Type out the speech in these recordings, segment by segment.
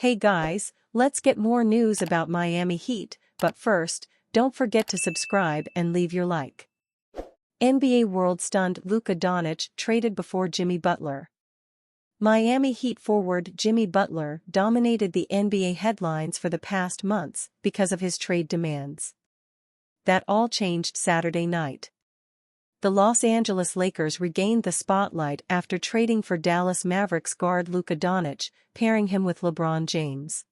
Hey guys, let's get more news about Miami Heat, but first, don't forget to subscribe and leave your like. NBA world stunned Luka Doncic traded before Jimmy Butler. Miami Heat forward Jimmy Butler dominated the NBA headlines for the past months because of his trade demands. That all changed Saturday night. The Los Angeles Lakers regained the spotlight after trading for Dallas Mavericks guard Luka Doncic, pairing him with LeBron James.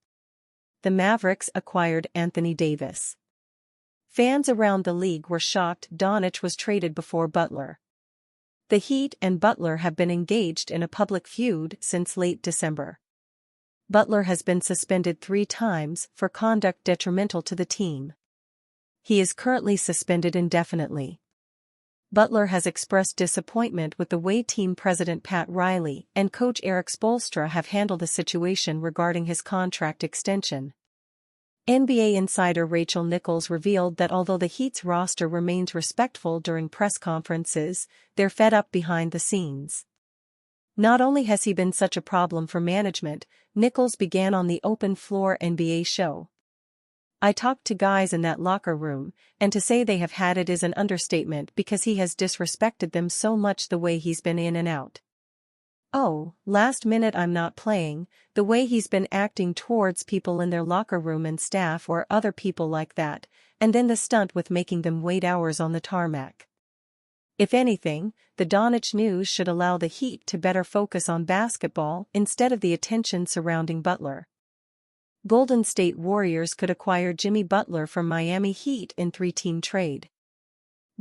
The Mavericks acquired Anthony Davis. Fans around the league were shocked Doncic was traded before Butler. The Heat and Butler have been engaged in a public feud since late December. Butler has been suspended 3 times for conduct detrimental to the team. He is currently suspended indefinitely. Butler has expressed disappointment with the way team president Pat Riley and coach Erik Spoelstra have handled the situation regarding his contract extension. NBA insider Rachel Nichols revealed that although the Heat's roster remains respectful during press conferences, they're fed up behind the scenes. Not only has he been such a problem for management, Nichols began on the Open Floor NBA show. I talked to guys in that locker room, and to say they have had it is an understatement because he has disrespected them so much the way he's been in and out. Oh, last minute I'm not playing, the way he's been acting towards people in their locker room and staff or other people like that, and then the stunt with making them wait hours on the tarmac. If anything, the Doncic news should allow the Heat to better focus on basketball instead of the attention surrounding Butler. Golden State Warriors could acquire Jimmy Butler from Miami Heat in 3-team trade.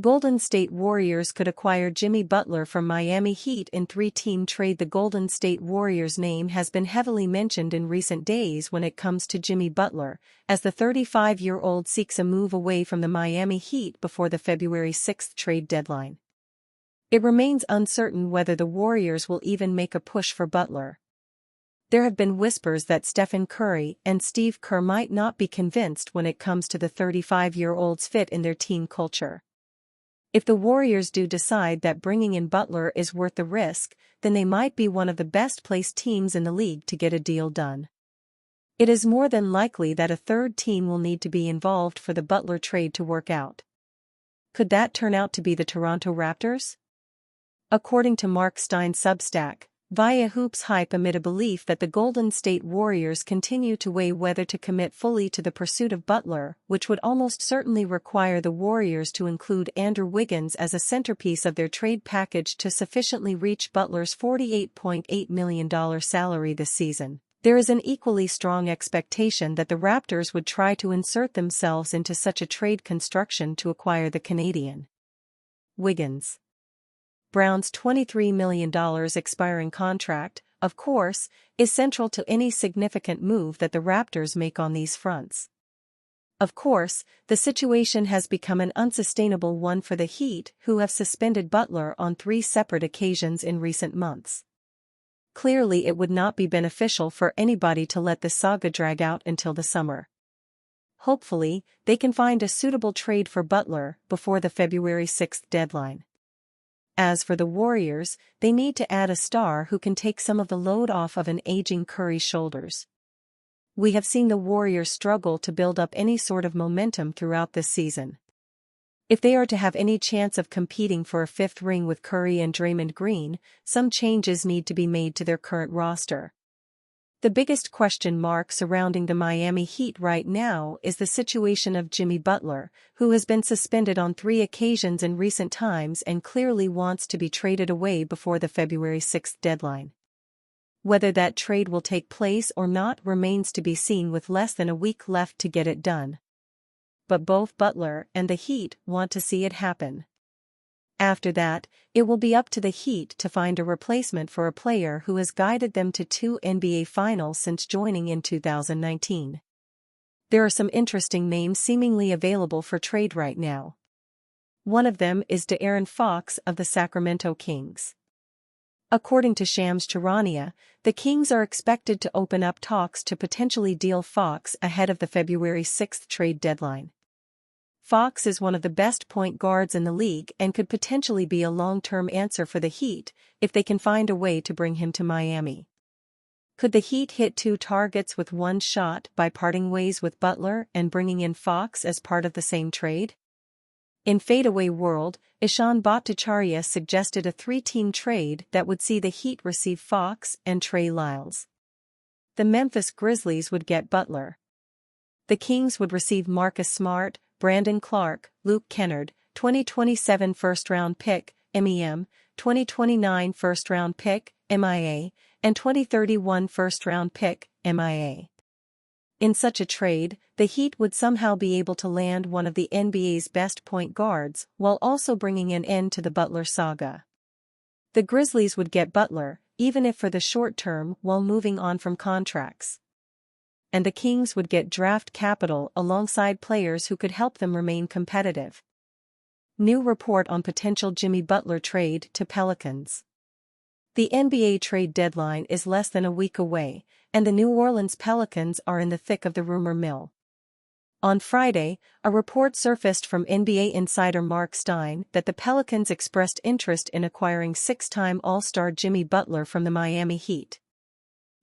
Golden State Warriors could acquire Jimmy Butler from Miami Heat in 3-team trade. The Golden State Warriors name has been heavily mentioned in recent days when it comes to Jimmy Butler, as the 35-year-old seeks a move away from the Miami Heat before the February 6 trade deadline. It remains uncertain whether the Warriors will even make a push for Butler. There have been whispers that Stephen Curry and Steve Kerr might not be convinced when it comes to the 35-year-old's fit in their team culture. If the Warriors do decide that bringing in Butler is worth the risk, then they might be one of the best-placed teams in the league to get a deal done. It is more than likely that a third team will need to be involved for the Butler trade to work out. Could that turn out to be the Toronto Raptors? According to Mark Stein's Substack, via Hoops Hype, amid a belief that the Golden State Warriors continue to weigh whether to commit fully to the pursuit of Butler, which would almost certainly require the Warriors to include Andrew Wiggins as a centerpiece of their trade package to sufficiently reach Butler's $48.8 million salary this season. There is an equally strong expectation that the Raptors would try to insert themselves into such a trade construction to acquire the Canadian. Wiggins. Brown's $23 million expiring contract, of course, is central to any significant move that the Raptors make on these fronts. Of course, the situation has become an unsustainable one for the Heat, who have suspended Butler on 3 separate occasions in recent months. Clearly, it would not be beneficial for anybody to let this saga drag out until the summer. Hopefully, they can find a suitable trade for Butler before the February 6 deadline. As for the Warriors, they need to add a star who can take some of the load off of an aging Curry's shoulders. We have seen the Warriors struggle to build up any sort of momentum throughout this season. If they are to have any chance of competing for a 5th ring with Curry and Draymond Green, some changes need to be made to their current roster. The biggest question mark surrounding the Miami Heat right now is the situation of Jimmy Butler, who has been suspended on 3 occasions in recent times and clearly wants to be traded away before the February 6 deadline. Whether that trade will take place or not remains to be seen, with less than a week left to get it done. But both Butler and the Heat want to see it happen. After that, it will be up to the Heat to find a replacement for a player who has guided them to 2 NBA Finals since joining in 2019. There are some interesting names seemingly available for trade right now. One of them is De'Aaron Fox of the Sacramento Kings. According to Shams Charania, the Kings are expected to open up talks to potentially deal Fox ahead of the February 6 trade deadline. Fox is one of the best point guards in the league and could potentially be a long-term answer for the Heat if they can find a way to bring him to Miami. Could the Heat hit 2 targets with 1 shot by parting ways with Butler and bringing in Fox as part of the same trade? In Fadeaway World, Ishan Bhattacharya suggested a 3-team trade that would see the Heat receive Fox and Trey Lyles. The Memphis Grizzlies would get Butler. The Kings would receive Marcus Smart, Brandon Clark, Luke Kennard, 2027 first-round pick, MEM, 2029 first-round pick, MIA, and 2031 first-round pick, MIA. In such a trade, the Heat would somehow be able to land one of the NBA's best point guards while also bringing an end to the Butler saga. The Grizzlies would get Butler, even if for the short term while moving on from contracts. And the Kings would get draft capital alongside players who could help them remain competitive. New report on potential Jimmy Butler trade to Pelicans. The NBA trade deadline is less than a week away, and the New Orleans Pelicans are in the thick of the rumor mill. On Friday, a report surfaced from NBA insider Mark Stein that the Pelicans expressed interest in acquiring 6-time All-Star Jimmy Butler from the Miami Heat.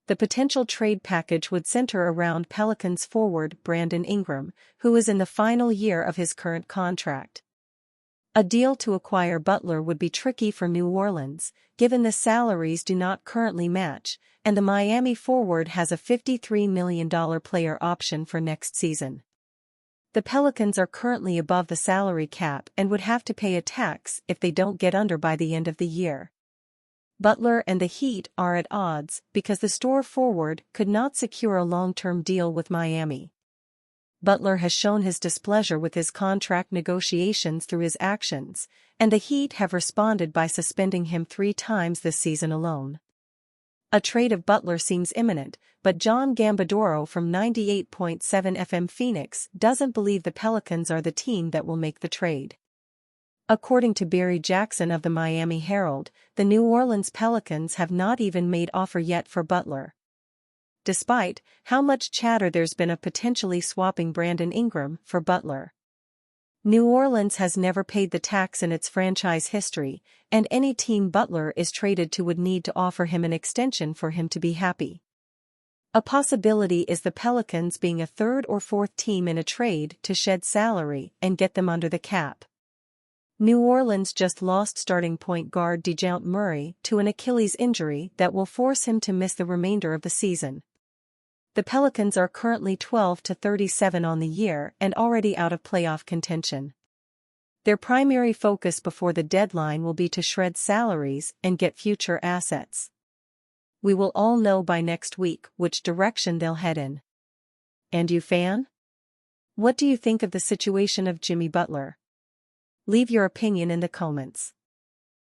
The potential trade package would center around Pelicans forward Brandon Ingram, who is in the final year of his current contract. A deal to acquire Butler would be tricky for New Orleans, given the salaries do not currently match, and the Miami forward has a $53 million player option for next season. The Pelicans are currently above the salary cap and would have to pay a tax if they don't get under by the end of the year. Butler and the Heat are at odds because the star forward could not secure a long-term deal with Miami. Butler has shown his displeasure with his contract negotiations through his actions, and the Heat have responded by suspending him 3 times this season alone. A trade of Butler seems imminent, but John Gambadoro from 98.7 FM Phoenix doesn't believe the Pelicans are the team that will make the trade. According to Barry Jackson of the Miami Herald, the New Orleans Pelicans have not even made offer yet for Butler. Despite how much chatter there's been of potentially swapping Brandon Ingram for Butler. New Orleans has never paid the tax in its franchise history, and any team Butler is traded to would need to offer him an extension for him to be happy. A possibility is the Pelicans being a 3rd or 4th team in a trade to shed salary and get them under the cap. New Orleans just lost starting point guard DeJounte Murray to an Achilles injury that will force him to miss the remainder of the season. The Pelicans are currently 12-37 on the year and already out of playoff contention. Their primary focus before the deadline will be to shred salaries and get future assets. We will all know by next week which direction they'll head in. And you, fan? What do you think of the situation of Jimmy Butler? Leave your opinion in the comments.